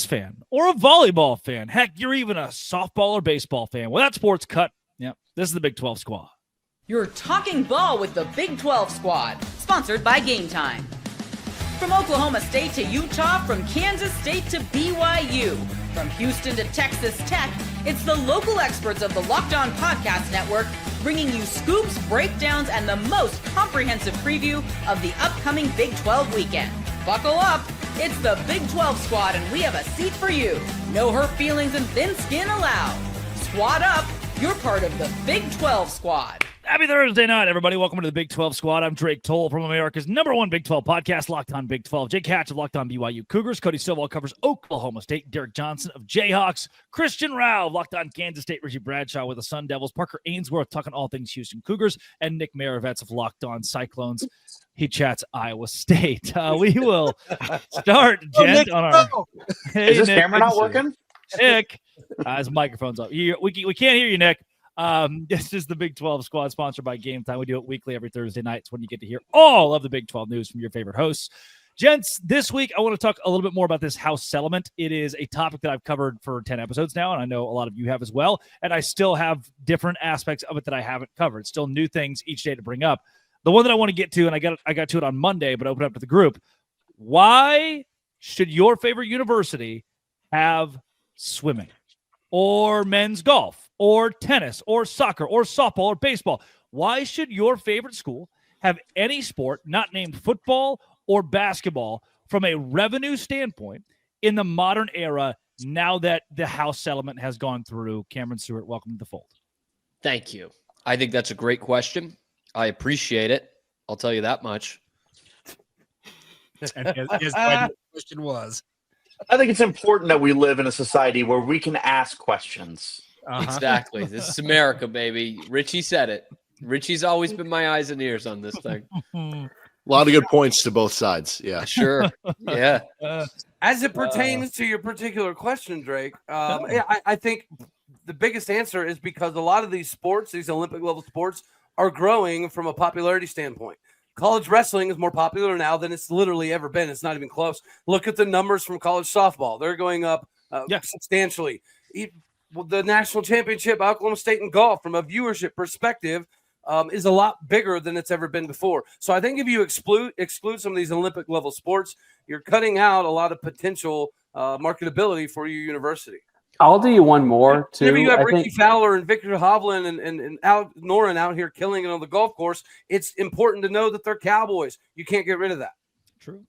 fan or a volleyball fan. Heck, you're even a softball or baseball fan. Well, that sport's cut. Yep, this is the Big 12 Squad. You're talking ball with the Big 12 Squad, sponsored by Game Time. From Oklahoma State to Utah, from Kansas State to BYU, from Houston to Texas Tech, it's the local experts of the Locked On Podcast Network bringing you scoops, breakdowns, and the most comprehensive preview of the upcoming Big 12 weekend. Buckle up, it's the Big 12 Squad, and we have a seat for you. No hurt feelings and thin skin allowed. Squad up, you're part of the Big 12 Squad. Happy Thursday night, everybody. Welcome to the Big 12 Squad. I'm Drake Toll from America's #1 Big 12 podcast, Locked On Big 12. Jake Hatch of Locked On BYU Cougars. Cody Silvall covers Oklahoma State. Derek Johnson of Jayhawks. Christian Rao of Locked On Kansas State. Richie Bradshaw with the Sun Devils. Parker Ainsworth talking all things Houston Cougars. And Nick Maravets of Locked On Cyclones. He chats Iowa State. We will start, gent, on our... Hey, is this Nick, camera not working? Nick. His microphone's up. We can't hear you, Nick. This is the Big 12 Squad, sponsored by Game Time. We do it weekly every Thursday night. It's when you get to hear all of the Big 12 news from your favorite hosts. Gents, this week I want to talk a little bit more about this house settlement. It is a topic that I've covered for 10 episodes now, and I know a lot of you have as well. And I still have different aspects of it that I haven't covered. Still new things each day to bring up. The one that I want to get to, and I got to it on Monday, but opened up to the group. Why should your favorite university have swimming or men's golf or tennis or soccer or softball or baseball? Why should your favorite school have any sport not named football or basketball from a revenue standpoint in the modern era now that the house settlement has gone through? Cameron Stewart, welcome to the fold. Thank you. I think that's a great question. I appreciate it. I'll tell you that much. And his question was, I think it's important that we live in a society where we can ask questions. Exactly. This is America, baby. Richie said it. Richie's always been my eyes and ears on this thing. A lot of good points to both sides. Yeah, sure. Yeah. As it pertains to your particular question, Drake, I think the biggest answer is because a lot of these sports, these Olympic level sports, are growing from a popularity standpoint. College wrestling is more popular now than it's literally ever been. It's not even close. Look at the numbers from college softball. They're going up substantially. The national championship, Oklahoma State in golf, from a viewership perspective, is a lot bigger than it's ever been before. So I think if you exclude some of these Olympic level sports, you're cutting out a lot of potential marketability for your university. I'll do you one more, too. Maybe you have Ricky Fowler and Victor Hovland and Alex Noren out here killing it on the golf course. It's important to know that they're Cowboys. You can't get rid of that. True.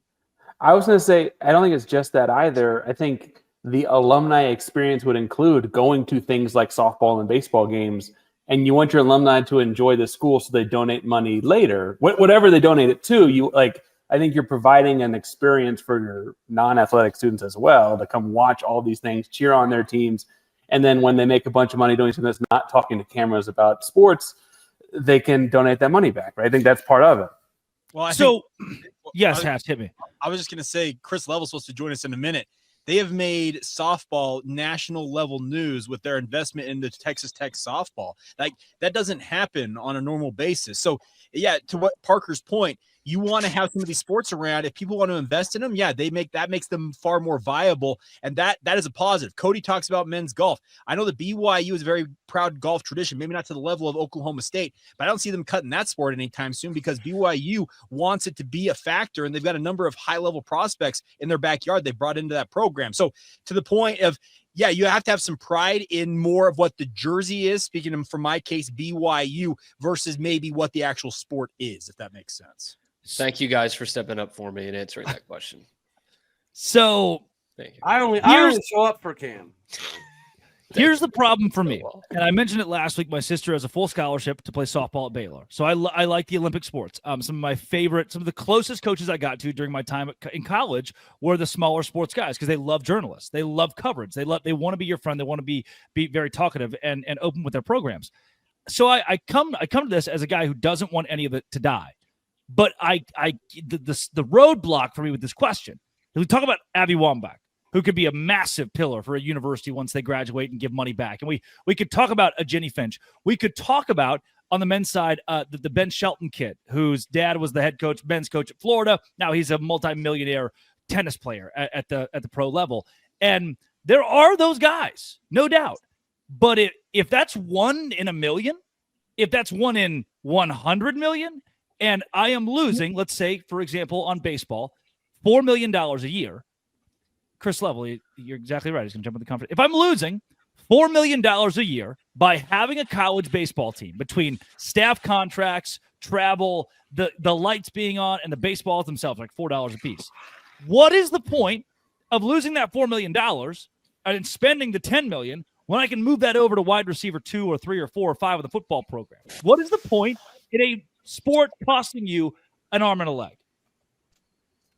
I was going to say, I don't think it's just that either. I think the alumni experience would include going to things like softball and baseball games, and you want your alumni to enjoy the school so they donate money later. Whatever they donate it to, I think you're providing an experience for your non-athletic students as well to come watch all these things, cheer on their teams, and then when they make a bunch of money doing something that's not talking to cameras about sports, they can donate that money back, right? I think that's part of it. Well, yes, Hatch, hit me. I was just going to say, Chris Level's supposed to join us in a minute. They have made softball national level news with their investment into Texas Tech softball. Like, that doesn't happen on a normal basis. So, yeah, to what Parker's point, you want to have some of these sports around. If people want to invest in them, makes them far more viable, and that is a positive. Cody talks about men's golf. I know that BYU is a very proud golf tradition, maybe not to the level of Oklahoma State, but I don't see them cutting that sport anytime soon because BYU wants it to be a factor, and they've got a number of high-level prospects in their backyard they brought into that program. So to the point of, you have to have some pride in more of what the jersey is, speaking of, for my case, BYU, versus maybe what the actual sport is, if that makes sense. Thank you guys for stepping up for me and answering that question. So thank you. I only show up for Cam. Here's the problem for me, and I mentioned it last week. My sister has a full scholarship to play softball at Baylor, so I like the Olympic sports. Some of the closest coaches I got to during my time in college were the smaller sports guys because they love journalists, they love coverage, they want to be your friend, they want to be very talkative and open with their programs. So I come to this as a guy who doesn't want any of it to die. But the roadblock for me with this question, we talk about Abby Wambach, who could be a massive pillar for a university once they graduate and give money back. And we could talk about a Jenny Finch. We could talk about, on the men's side, the Ben Shelton kid, whose dad was the head coach, men's coach at Florida. Now he's a multimillionaire tennis player at the pro level. And there are those guys, no doubt. But if that's 1 in a million, if that's 1 in 100 million, and I am losing, let's say, for example, on baseball, $4 million a year, Chris Level, you're exactly right. He's going to jump in the conference. If I'm losing $4 million a year by having a college baseball team between staff contracts, travel, the lights being on, and the baseballs themselves, like $4 a piece, what is the point of losing that $4 million and spending the $10 million when I can move that over to wide receiver 2 or 3 or 4 or 5 of the football program? What is the point in a sport costing you an arm and a leg?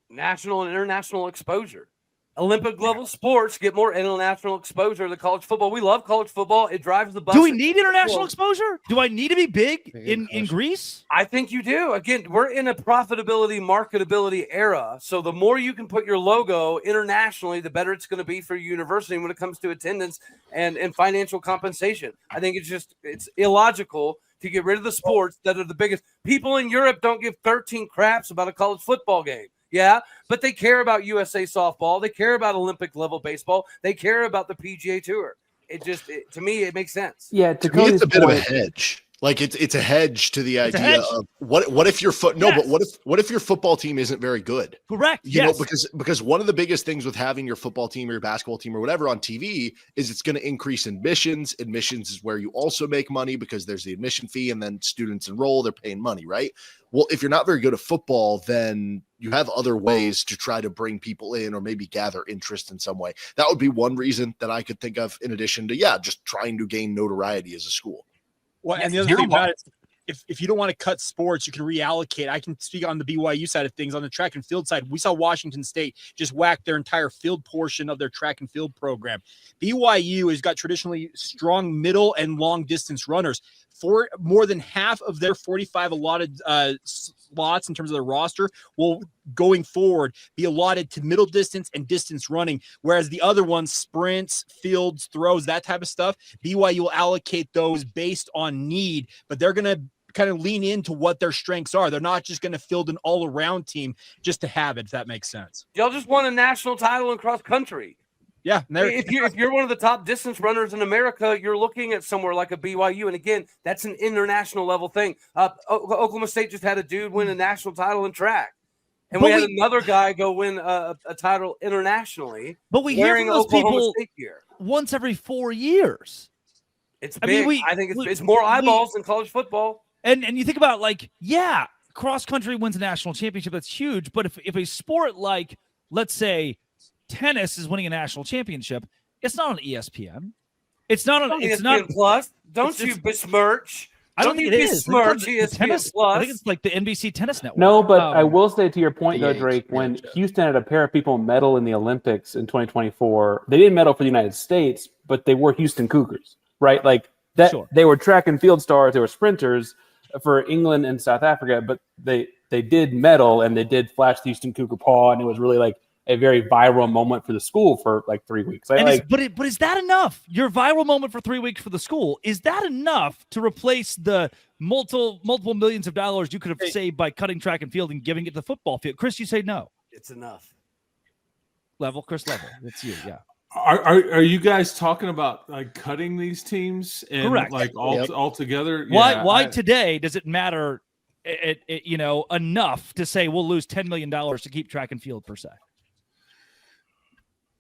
National and international exposure. Olympic level sports get more international exposure than college football. We love college football. It drives the bus. Do we need international exposure? Do I need to be big in Greece? I think you do. Again, we're in a profitability, marketability era. So the more you can put your logo internationally, the better it's going to be for your university when it comes to attendance and financial compensation. I think it's illogical to get rid of the sports that are the biggest. People in Europe don't give 13 craps about a college football game. Yeah, but they care about USA softball. They care about Olympic level baseball. They care about the PGA Tour. To me, it makes sense. Yeah, to me, it's a bit of a hedge. Like it's a hedge to the idea of what if your but what if your football team isn't very good? Correct. You know, because one of the biggest things with having your football team or your basketball team or whatever on TV is it's going to increase admissions. Admissions is where you also make money because there's the admission fee and then students enroll, they're paying money, right? Well, if you're not very good at football, then you have other ways to try to bring people in or maybe gather interest in some way. That would be one reason that I could think of in addition to, just trying to gain notoriety as a school. Well, and the other thing about it, if you don't want to cut sports, you can reallocate. I can speak on the BYU side of things. On the track and field side, we saw Washington State just whack their entire field portion of their track and field program. BYU has got traditionally strong middle and long distance runners. For more than half of their 45 allotted slots in terms of their roster will going forward be allotted to middle distance and distance running, whereas the other ones, sprints, fields, throws, that type of stuff, BYU will allocate those based on need, but they're going to kind of lean into what their strengths are. They're not just going to field an all-around team just to have it, if that makes sense. Y'all just won a national title in cross country. Yeah. If you're one of the top distance runners in America, you're looking at somewhere like a BYU. And again, that's an international level thing. Oklahoma State just had a dude win a national title in track. And we had another guy go win a title internationally. But we hear from those people once every 4 years. It's big. I think it's more eyeballs than college football. And you think about cross country wins a national championship. That's huge. But if a sport like, let's say, tennis is winning a national championship, it's not on ESPN. It's not on ESPN Plus. Don't you besmirch? I don't think it is. ESPN Plus. I think it's like the NBC Tennis Network. No, but I will say to your point, though, Drake, when Houston had a pair of people medal in the Olympics in 2024, they didn't medal for the United States, but they were Houston Cougars, right? Like that. Sure. They were track and field stars. They were sprinters for England and South Africa, but they did medal and they did flash the Houston Cougar paw, and it was really like a very viral moment for the school for like 3 weeks. But is that enough? Your viral moment for 3 weeks for the school, is that enough to replace the multiple millions of dollars you could have saved by cutting track and field and giving it to the football field? Chris, you say no. It's enough. Chris Level. It's you, yeah. Are you guys talking about like cutting these teams and correct, like all together? Why today does it matter enough to say we'll lose $10 million to keep track and field per se?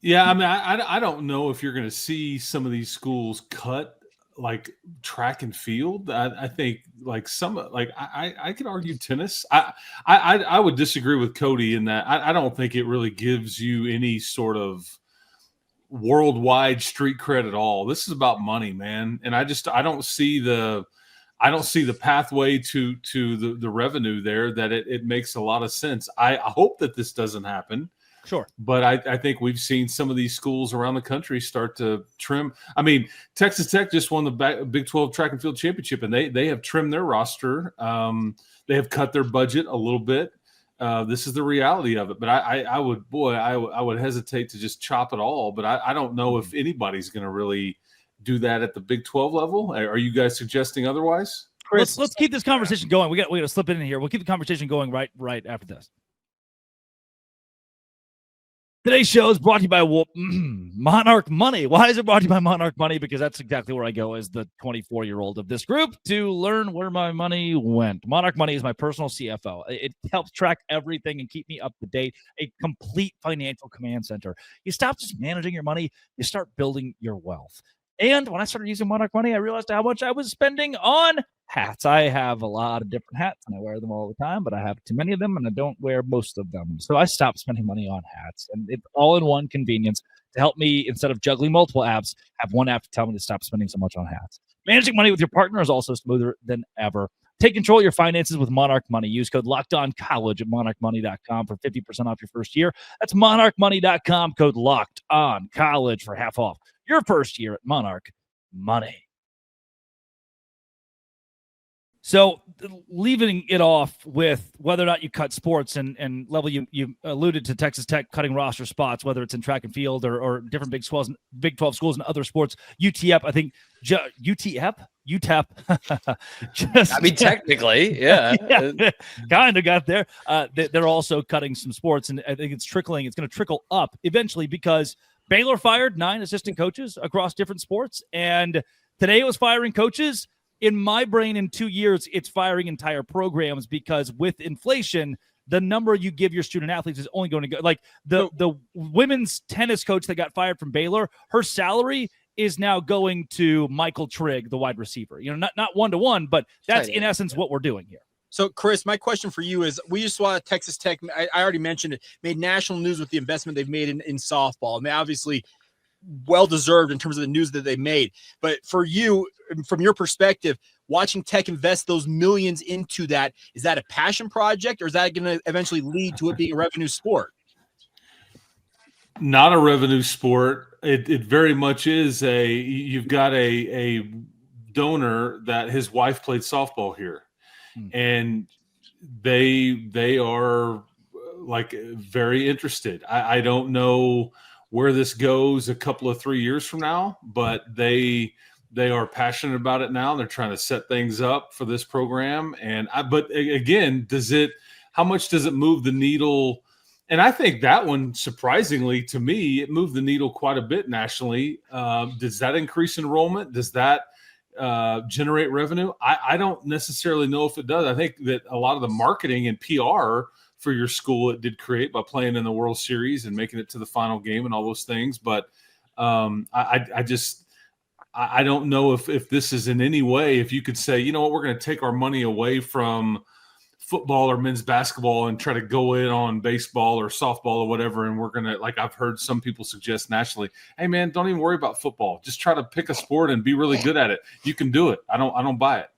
Yeah, I mean, I don't know if you're going to see some of these schools cut like track and field. I think I could argue tennis. I would disagree with Cody in that I don't think it really gives you any sort of worldwide street cred at all. This is about money, man, and I don't see the pathway to the revenue there. That it makes a lot of sense. I hope that this doesn't happen. Sure. But I think we've seen some of these schools around the country start to trim. I mean, Texas Tech just won the Big 12 track and field championship, and they have trimmed their roster. They have cut their budget a little bit. This is the reality of it. But I would hesitate to just chop it all. But I don't know if anybody's going to really do that at the Big 12 level. Are you guys suggesting otherwise? Chris, let's keep this conversation going. We got to slip it in here. We'll keep the conversation going right after this. Today's show is brought to you by Monarch Money. Why is it brought to you by Monarch Money? Because that's exactly where I go as the 24-year-old of this group to learn where my money went. Monarch Money is my personal CFO. It helps track everything and keep me up to date. A complete financial command center. You stop just managing your money. You start building your wealth. And when I started using Monarch Money, I realized how much I was spending on hats. I have a lot of different hats, and I wear them all the time, but I have too many of them, and I don't wear most of them. So I stopped spending money on hats, and it's all-in-one convenience to help me, instead of juggling multiple apps, have one app to tell me to stop spending so much on hats. Managing money with your partner is also smoother than ever. Take control of your finances with Monarch Money. Use code LOCKEDONCollege at monarchmoney.com for 50% off your first year. That's monarchmoney.com, code LOCKEDONCollege for half off your first year at Monarch Money. So leaving it off with whether or not you cut sports and level, you alluded to Texas Tech cutting roster spots, whether it's in track and field or different Big 12 schools and other sports. UTEP, I think UTEP. I mean, technically, yeah. Kind of got there. They're also cutting some sports, and I think it's trickling. It's going to trickle up eventually because Baylor fired 9 assistant coaches across different sports, and today it was firing coaches. In my brain, in 2 years, it's firing entire programs because with inflation, the number you give your student athletes is only going to go. Like the women's tennis coach that got fired from Baylor, her salary is now going to Michael Trigg, the wide receiver. You know, not one-to-one, but that's in essence what we're doing here. So, Chris, my question for you is, we just saw Texas Tech, I already mentioned it, made national news with the investment they've made in softball. I mean, obviously, well-deserved in terms of the news that they made. But for you, from your perspective, watching Tech invest those millions into that, is that a passion project, or is that going to eventually lead to it being a revenue sport? Not a revenue sport. It very much is you've got a donor that his wife played softball here. And they are like very interested. I don't know where this goes a couple of 3 years from now, but they are passionate about it now. They're trying to set things up for this program. But again, how much does it move the needle? And I think that one, surprisingly to me, it moved the needle quite a bit nationally. Does that increase enrollment? Does that generate revenue? I don't necessarily know if it does. I think that a lot of the marketing and PR for your school it did create by playing in the World Series and making it to the final game and all those things. But I don't know if this is in any way, if you could say, you know what, we're going to take our money away from football or men's basketball and try to go in on baseball or softball or whatever. And we're going to, like I've heard some people suggest nationally, hey man, don't even worry about football. Just try to pick a sport and be really good at it. You can do it. I don't buy it.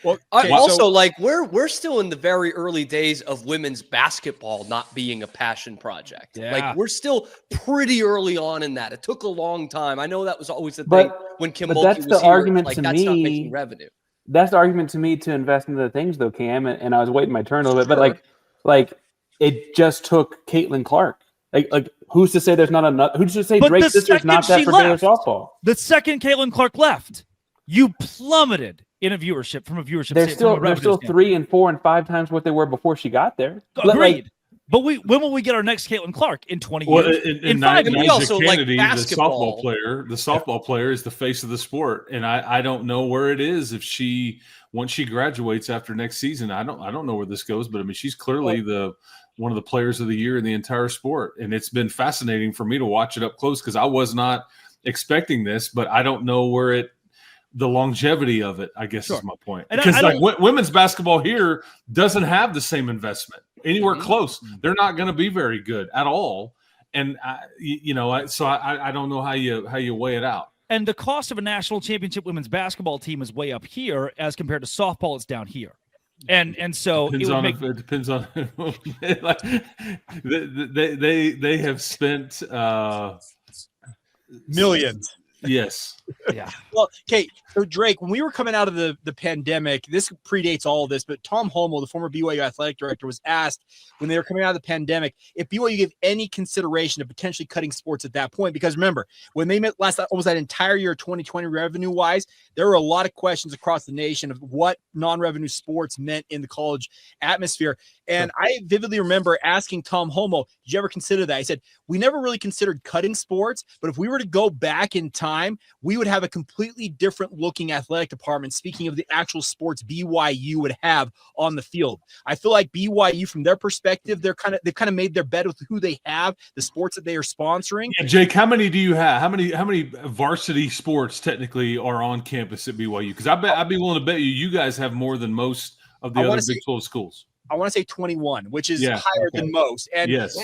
Well, we're still in the very early days of women's basketball not being a passion project. Yeah. Like we're still pretty early on in that. It took a long time. I know that was always the thing when Kim Mulkey was the here. Argument like to that's me, not making revenue. That's the argument to me to invest in the things though, Cam. And I was waiting my turn a little bit, but like it just took Caitlin Clark. Like who's to say there's not enough? Who's to say Drake's sister's not that for Baylor softball? The second Caitlin Clark left, you plummeted in a viewership from a viewership. They're still 3 and 4 and 5 times what they were before she got there. Agreed. But when will we get our next Caitlin Clark? In 20 years? In 5 years. Also Kennedy, like the softball player is the face of the sport. And I don't know where it is once she graduates after next season. I don't know where this goes, but I mean, she's clearly one of the players of the year in the entire sport. And it's been fascinating for me to watch it up close because I was not expecting this, but I don't know where the longevity of it, I guess, is my point. Because women's basketball here doesn't have the same investment anywhere close. They're not going to be very good at all. And I don't know how you weigh it out. And the cost of a national championship women's basketball team is way up here as compared to softball. It's down here. And so it depends on they have spent millions. Yes. Yeah. Well, okay. So Drake, when we were coming out of the pandemic, this predates all of this, but Tom Homo, the former BYU athletic director, was asked when they were coming out of the pandemic if BYU gave any consideration to potentially cutting sports at that point. Because remember, when they met almost that entire year of 2020 revenue wise, there were a lot of questions across the nation of what non-revenue sports meant in the college atmosphere. And I vividly remember asking Tom Homo, did you ever consider that? He said, we never really considered cutting sports, but if we were to go back in time, we would have a completely different looking athletic department. Speaking of the actual sports BYU would have on the field, I feel like BYU, from their perspective, they've kind of made their bed with who they have, the sports that they are sponsoring. Yeah, Jake, how many do you have? How many varsity sports technically are on campus at BYU? Because I'd be willing to bet you guys have more than most of the other Big 12 schools. I want to say 21, which is higher than most. And yes,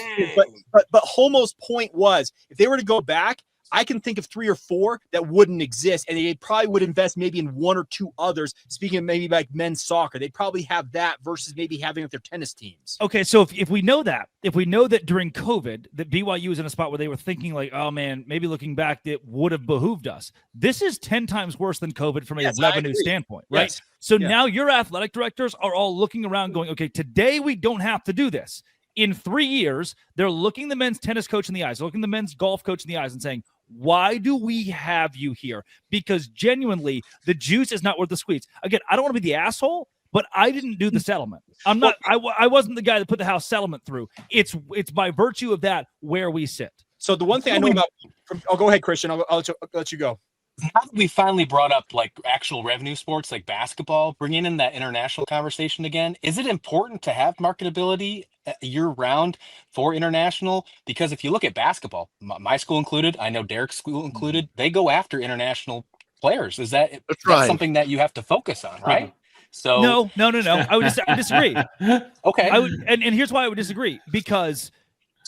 but Homo's point was, if they were to go back, I can think of 3 or 4 that wouldn't exist, and they probably would invest maybe in 1 or 2 others. Speaking of maybe like men's soccer, they'd probably have that versus maybe having like their tennis teams. Okay, so if we know that during COVID that BYU was in a spot where they were thinking like, oh man, maybe looking back, it would have behooved us. This is 10 times worse than COVID from a revenue standpoint, right? Yes. So now your athletic directors are all looking around going, okay, today we don't have to do this. In 3 years, they're looking the men's tennis coach in the eyes, looking the men's golf coach in the eyes and saying, why do we have you here? Because genuinely, the juice is not worth the squeeze. Again, I don't want to be the asshole, but I didn't do the settlement. I'm not. I wasn't the guy that put the house settlement through. It's by virtue of that where we sit. So the one thing I know about. Go ahead, Christian. I'll let you go. Now that we finally brought up like actual revenue sports like basketball, bringing in that international conversation again, is it important to have marketability year round for international? Because if you look at basketball, my school included, I know Derek's school included, they go after international players. Is that's something that you have to focus on, right? So no. I would disagree. Okay. And here's why I would disagree, because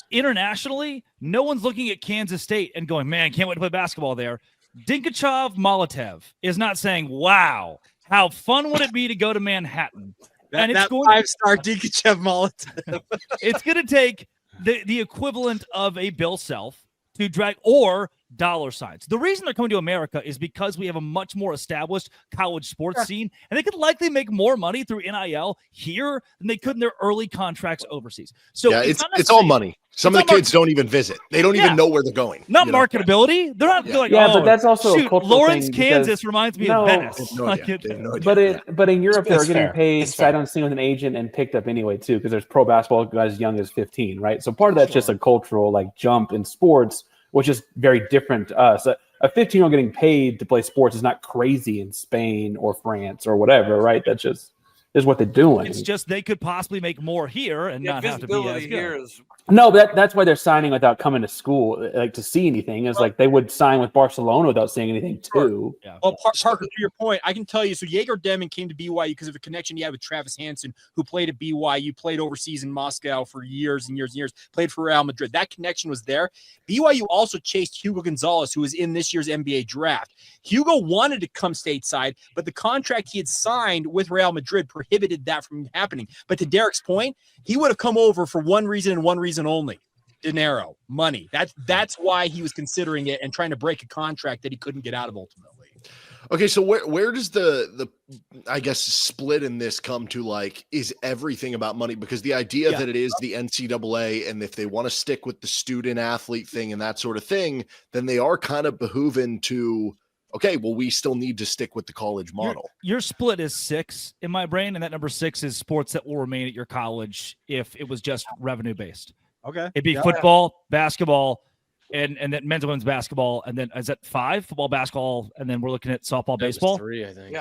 internationally, no one's looking at Kansas State and going, man, can't wait to play basketball there. Dinkachov Molotov is not saying, wow, how fun would it be to go to Manhattan? And it's going 5-star Dinkachov Molotov. It's going to take the equivalent of a Bill Self to drag, or dollar signs. The reason they're coming to America is because we have a much more established college sports scene, and they could likely make more money through NIL here than they could in their early contracts overseas. So it's all money. Some of the kids don't even visit. They don't even know where they're going. Not marketability. They're not like, but that's also a cultural Lawrence, thing, Kansas reminds me of Venice. But in Europe, they're getting paid sight unseen with an agent and picked up anyway too, because there's pro basketball guys as young as 15, right? So part of that's just a cultural like jump in sports, which is very different to us. A 15-year-old getting paid to play sports is not crazy in Spain or France or whatever, right? That's just is what they're doing. It's just they could possibly make more here and not have to be as good. No, that's why they're signing without coming to school, like to see anything. Is like they would sign with Barcelona without seeing anything too. Yeah. Well, Parker, to your point, I can tell you. So Jaeger Deming came to BYU because of a connection he had with Travis Hansen, who played at BYU, played overseas in Moscow for years and years and years, played for Real Madrid. That connection was there. BYU also chased Hugo Gonzalez, who was in this year's NBA draft. Hugo wanted to come stateside, but the contract he had signed with Real Madrid prohibited that from happening. But to Derek's point, he would have come over for one reason and one reason only: dinero, money. That's why he was considering it and trying to break a contract that he couldn't get out of ultimately. Okay, so where does the I guess split in this come to? Like, is everything about money? Because the idea that it is the NCAA, and if they want to stick with the student athlete thing and that sort of thing, then they are kind of behooving to, okay, well, we still need to stick with the college model. Your split is 6 in my brain, and that number 6 is sports that will remain at your college if it was just revenue based. Okay. It'd be football, basketball, and then men's and women's basketball, and then is that 5? Football, basketball, and then we're looking at softball, baseball. 3, I think.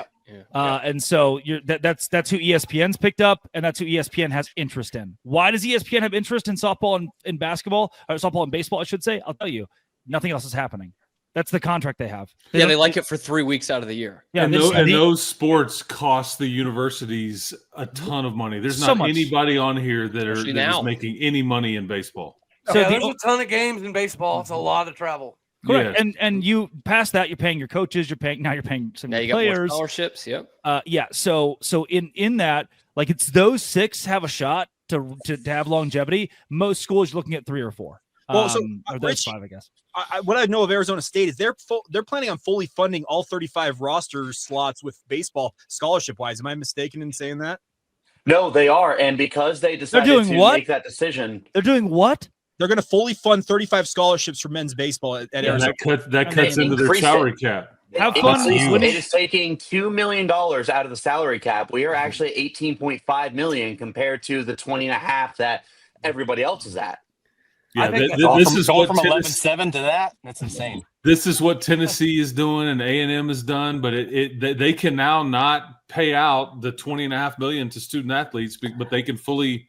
And so that's who ESPN's picked up, and that's who ESPN has interest in. Why does ESPN have interest in softball and basketball, or softball and baseball, I should say? I'll tell you, nothing else is happening. That's the contract they have. They like it for 3 weeks out of the year. Yeah, and those sports cost the universities a ton of money. There's not anybody on here that is making any money in baseball. So there's a ton of games in baseball. It's a lot of travel. Correct. Yeah. And you past that, you're paying your coaches. You're paying some you players. Got more scholarships. Yep. So in that, like, it's those 6 have a shot to have longevity. Most schools are looking at 3 or 4. Well, so or those Rich, 5, I guess. what I know of Arizona State is they're planning on fully funding all 35 roster slots with baseball scholarship wise. Am I mistaken in saying that? No, they are, and because they decided doing to what? make that decision, They're doing what? They're going to fully fund 35 scholarships for men's baseball at Arizona. That cuts into their increased salary it. cap. Have It fun. increased- When It is taking $2 million out of the salary cap. We are actually $18.5 million compared to the 20.5 that everybody else is at. Yeah, this is going from 11-7 to that. That's insane. This is what Tennessee is doing and A&M has done, but they can now not pay out the $20.5 million to student athletes, but they can fully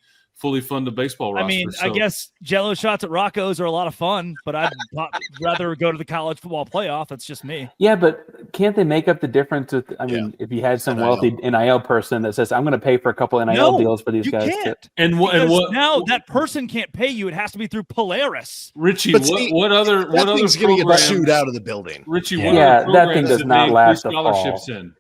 fund the baseball roster. I mean, so. I guess Jello shots at Rocco's are a lot of fun, but I'd rather go to the college football playoff. That's just me. Yeah, but can't they make up the difference with? I mean, if you had some wealthy NIL person that says, "I'm going to pay for a couple NIL deals for these guys," can't. And what now that person can't pay you? It has to be through Polaris. Richie, But see, what other thing's going to get sued out of the building. Richie, that thing does not last a scholarships fall. in.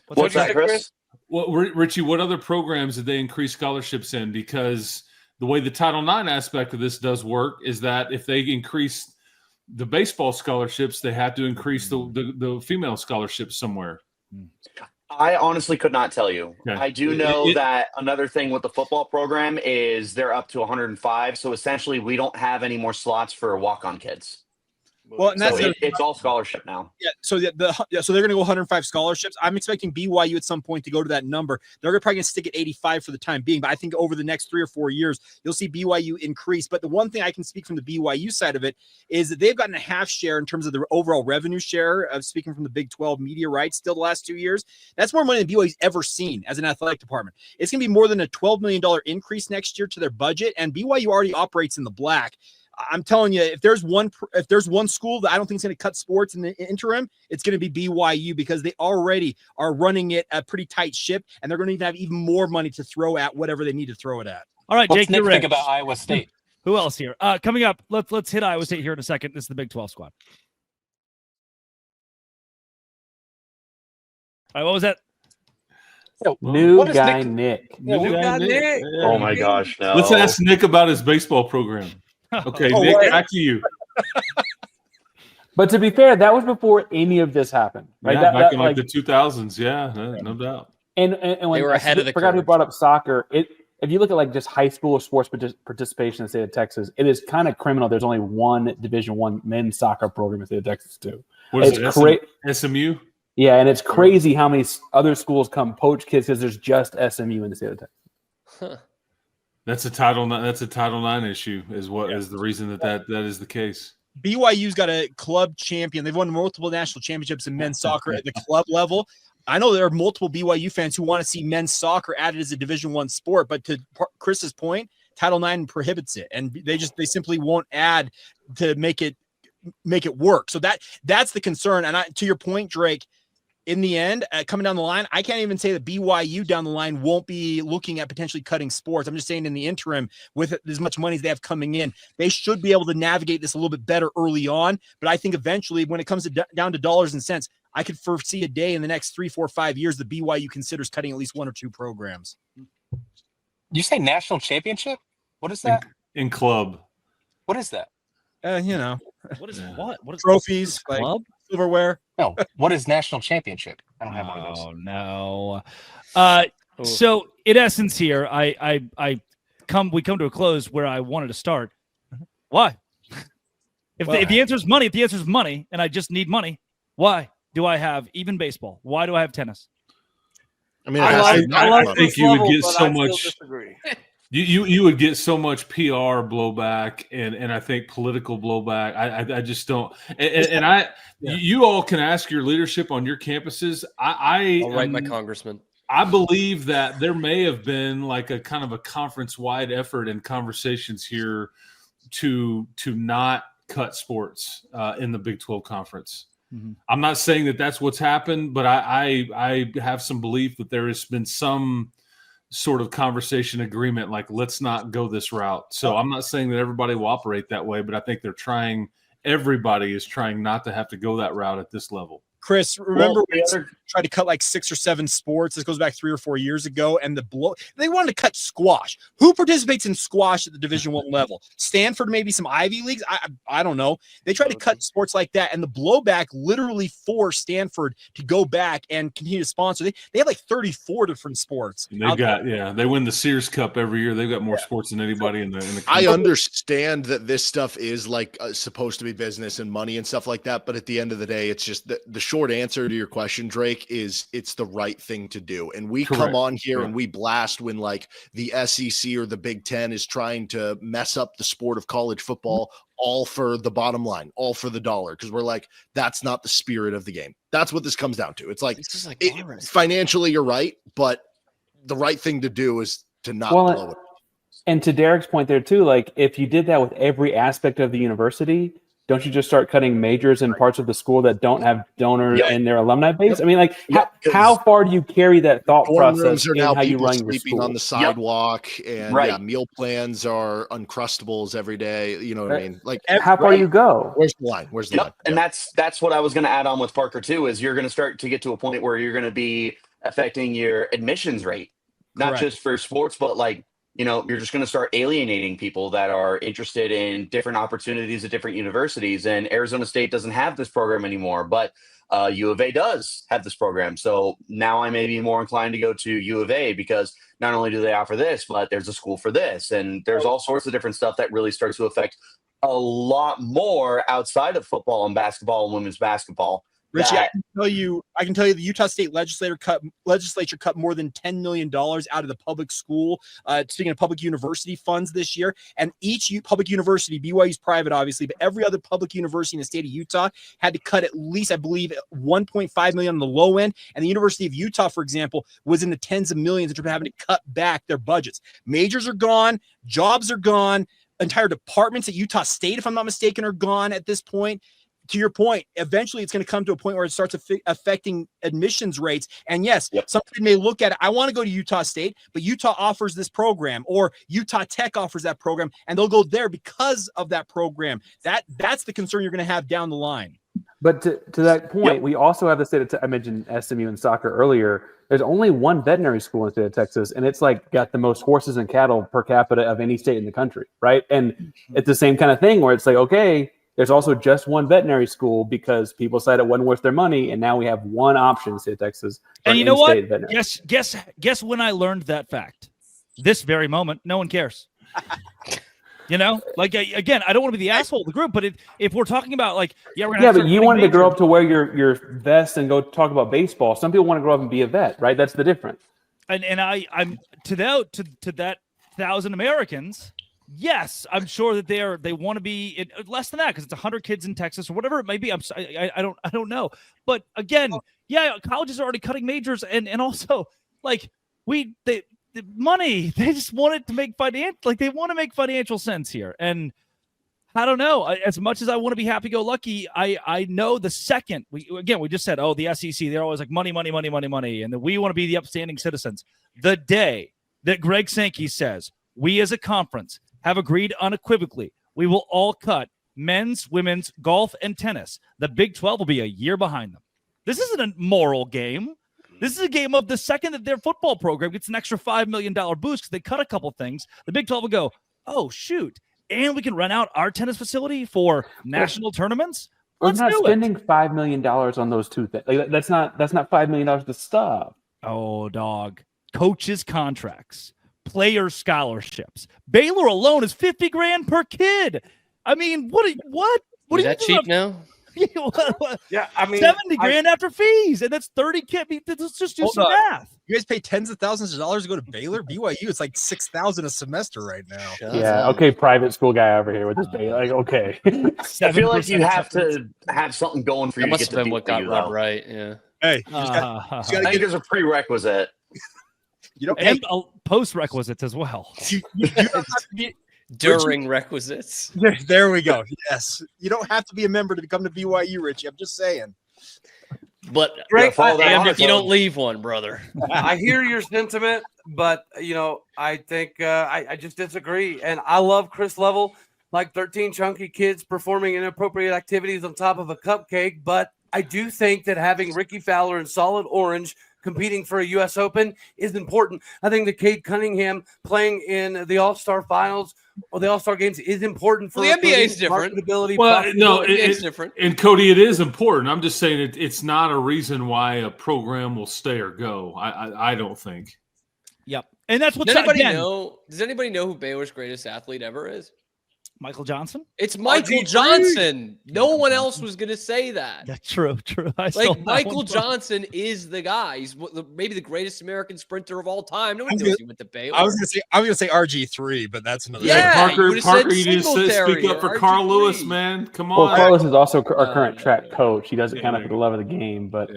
What's that, Chris? Richie, what other programs did they increase scholarships in? Because the way the Title IX aspect of this does work is that if they increase the baseball scholarships, they have to increase the female scholarships somewhere. I honestly could not tell you. Okay. I do know that another thing with the football program is they're up to 105. So essentially, we don't have any more slots for walk-on kids. Well, and that's it's all scholarship now. Yeah, so so they're going to go 105 scholarships. I'm expecting BYU at some point to go to that number. They're probably going to stick at 85 for the time being, but I think over the next 3 or 4 years, you'll see BYU increase. But the one thing I can speak from the BYU side of it is that they've gotten a half share in terms of their overall revenue share of speaking from the Big 12 media rights still the last 2 years. That's more money than BYU's ever seen as an athletic department. It's going to be more than a $12 million increase next year to their budget, and BYU already operates in the black. I'm telling you, if there's one school that I don't think is going to cut sports in the interim, it's going to be BYU, because they already are running it a pretty tight ship, and they're going to need to have even more money to throw at whatever they need to throw it at. All right, What's Jake, Nick you're think right. about Iowa State? Who else here? Coming up, let's hit Iowa State here in a second. This is the Big 12 squad. All right, what was that? New guy Nick. New guy Nick. Oh my gosh! No. Let's ask Nick about his baseball program. Okay, Nick, back to you. But to be fair, that was before any of this happened, right? Yeah, back in like the 2000s. Yeah, no doubt. And when They were ahead of the forgot who curve. brought up soccer. If you look at like just high school sports participation in the state of Texas, it is kind of criminal. There's only one Division I men's soccer program in the state of Texas too. What is It's it? SMU? Yeah, and it's crazy how many other schools come poach kids because there's just SMU in the state of Texas. Huh. That's a Title IX issue. Is the reason that is the case. BYU's got a club champion. They've won multiple national championships in men's soccer at the club level. I know there are multiple BYU fans who want to see men's soccer added as a Division I sport, but to Chris's point, Title IX prohibits it, and they simply won't add to make it work. So that's the concern. And to your point, Drake, in the end, coming down the line, I can't even say that BYU down the line won't be looking at potentially cutting sports. I'm just saying in the interim, with as much money as they have coming in, they should be able to navigate this a little bit better early on. But I think eventually, when it comes down to dollars and cents, I could foresee a day in the next 3, 4, 5 years that BYU considers cutting at least 1 or 2 programs. You say national championship? What is that? In club. What is that? What is what? What is Trophies, club? like silverware. No. What is national championship? I don't have one of those. Oh no. So in essence, here we come to a close where I wanted to start. Why? If the answer is money, and I just need money, why do I have even baseball? Why do I have tennis? I mean, I think you would get so much. Disagree. You would get so much PR blowback and I think political blowback. I just don't. You all can ask your leadership on your campuses. I'll write my congressman. I believe that there may have been like a kind of a conference-wide effort and conversations here to not cut sports in the Big 12 conference. Mm-hmm. I'm not saying that that's what's happened, but I have some belief that there has been some sort of conversation agreement, like let's not go this route. So I'm not saying that everybody will operate that way, but I think everybody is trying not to have to go that route at this level. Chris, remember tried to cut like 6 or 7 sports. This goes back 3 or 4 years ago, and they wanted to cut squash. Who participates in squash at the Division I level? Stanford, maybe some Ivy Leagues. I don't know. They tried to cut sports like that, and the blowback literally forced Stanford to go back and continue to sponsor. They have like 34 different sports. They win the Sears Cup every year. They've got more sports than anybody in the country. I understand that this stuff is like supposed to be business and money and stuff like that, but at the end of the day, it's just the short answer to your question, Drake, is it's the right thing to do. And we come on here and we blast when like the SEC or the Big Ten is trying to mess up the sport of college football, all for the bottom line, all for the dollar, because we're like, that's not the spirit of the game. That's what this comes down to. It's like, financially you're right, but the right thing to do is to not blow it. And to Derek's point there too, like if you did that with every aspect of the university, don't you just start cutting majors in parts of the school that don't have donors in their alumni base? I mean, like how far do you carry that thought process in how you run your school? On the sidewalk and meal plans are Uncrustables every day. You know what I mean? Like how far do you go? Where's the line? Where's the line? And that's what I was going to add on with Parker too, is you're going to start to get to a point where you're going to be affecting your admissions rate, not just for sports, but like, you know, you're just going to start alienating people that are interested in different opportunities at different universities. And Arizona State doesn't have this program anymore, but U of A does have this program. So now I may be more inclined to go to U of A because not only do they offer this, but there's a school for this. And there's all sorts of different stuff that really starts to affect a lot more outside of football and basketball and women's basketball. Richie, I can tell you the Utah State legislature cut more than $10 million out of the public school, speaking of public university funds this year. And each public university, BYU's private, obviously, but every other public university in the state of Utah had to cut at least, I believe, $1.5 million on the low end. And the University of Utah, for example, was in the tens of millions in terms of having to cut back their budgets. Majors are gone, jobs are gone, entire departments at Utah State, if I'm not mistaken, are gone at this point. To your point, eventually it's going to come to a point where it starts affecting admissions rates. And yes, somebody may look at it. I want to go to Utah State, but Utah offers this program, or Utah Tech offers that program, and they'll go there because of that program. That's the concern you're going to have down the line. But to that point, we also have the state of I mentioned SMU and soccer earlier. There's only one veterinary school in the state of Texas, and it's like got the most horses and cattle per capita of any state in the country, right? And it's the same kind of thing where it's like, okay, there's also just one veterinary school because people said it wasn't worth their money, and now we have one option in the state of Texas. And you know what? Guess when I learned that fact. This very moment, no one cares. You know, like again, I don't want to be the asshole of the group, but if we're talking about like, but you wanted to grow up to wear your vest and go talk about baseball. Some people want to grow up and be a vet, right? That's the difference. And I'm to that 1,000 Americans. Yes, I'm sure that they want to be less than that because it's 100 kids in Texas or whatever it may be. I don't know, but again, colleges are already cutting majors and also like the money, they just want it to make they want to make financial sense here. And I don't know, as much as I want to be happy-go-lucky, I know the second we just said, oh, the SEC, they're always like money, and that we want to be the upstanding citizens. The day that Greg Sankey says we as a conference have agreed unequivocally we will all cut men's, women's, golf, and tennis, the Big 12 will be a year behind them. This isn't a moral game. This is a game of the second that their football program gets an extra $5 million boost because they cut a couple things, the Big 12 will go, oh, shoot, and we can rent out our tennis facility for national tournaments? We're not spending $5 million on those two things. Like, that's not $5 million to stop. Oh, dog. Coaches' contracts. Player scholarships. Baylor alone is $50,000 per kid. I mean, what? Is that cheap now? Yeah, I mean, $70,000 after fees, and that's 30 kids. Let's just do some math. You guys pay tens of thousands of dollars to go to Baylor. BYU, it's like $6,000 a semester right now. Okay, private school guy over here with his Baylor. Like, okay, I feel like you have to have something going for you. That must to get have been what got BYU, Rob though. right. Yeah. Hey, I think there's a prerequisite. And post-requisites as well. You don't have to be during requisites. There we go. Yes. You don't have to be a member to come to BYU, Richie. I'm just saying. But and if you don't leave one, brother. I hear your sentiment, but I think I just disagree. And I love Chris Level, like 13 chunky kids performing inappropriate activities on top of a cupcake, but I do think that having Ricky Fowler and Solid Orange competing for a U.S. Open is important. I think that Cade Cunningham playing in the All-Star Finals or the All-Star games is important for the NBA is different. Marketability. Well, no, it's different. And Cody, it is important. I'm just saying it's not a reason why a program will stay or go. I don't think. Yep, and that's what's Does anybody know who Baylor's greatest athlete ever is? Michael Johnson? It's Michael Johnson. No one else was going to say that. That's true. Michael Johnson is the guy. He's maybe the greatest American sprinter of all time. No one knows he went to Baylor. I was going to say RG3, but that's another. Yeah, Parker, you need to speak up for Carl Lewis, man. Come on. Well, Carl Lewis is also our current track coach. He does it kind of for the love of the game, but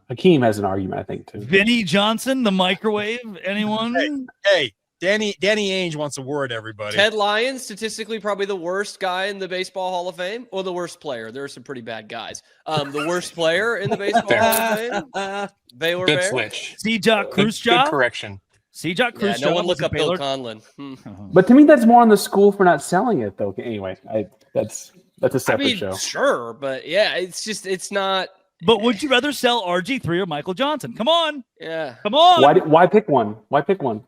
Hakeem has an argument, I think, too. Vinny Johnson, the microwave. Anyone? Hey. Danny Ainge wants a word, everybody. Ted Lyons, statistically probably the worst guy in the Baseball Hall of Fame, or the worst player. There are some pretty bad guys. The worst player in the Baseball Hall of Fame, Baylor Good Bear. switch. C-Jock Khrushchev. Good correction. C-Jock Khrushchev. No one look up Bill Conlon. But to me, that's more on the school for not selling it, though. Anyway, that's a separate show. Sure, but yeah, it's not. But would you rather sell RG3 or Michael Johnson? Come on. Yeah. Come on. Why pick one? Why pick one?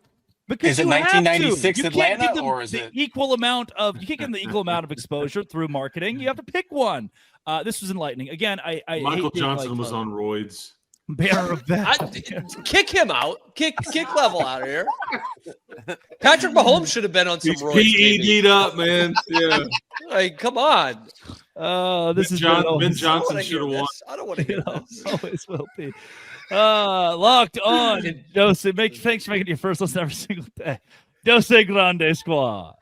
Because is it 1996 Atlanta, or is it equal amount of? You can't give them the equal amount of exposure through marketing. You have to pick one. This was enlightening. Again, Michael Johnson was on roids. Bearer of that. Kick him out. Kick Level out of here. Patrick Mahomes should have been on some roids. PED'd up, man. Yeah. Like, come on. This is Ben Johnson should have won. I don't want to hear this. Always will be. Locked on. Dose. Thanks for making your first listen every single day. Dose Grande Squad.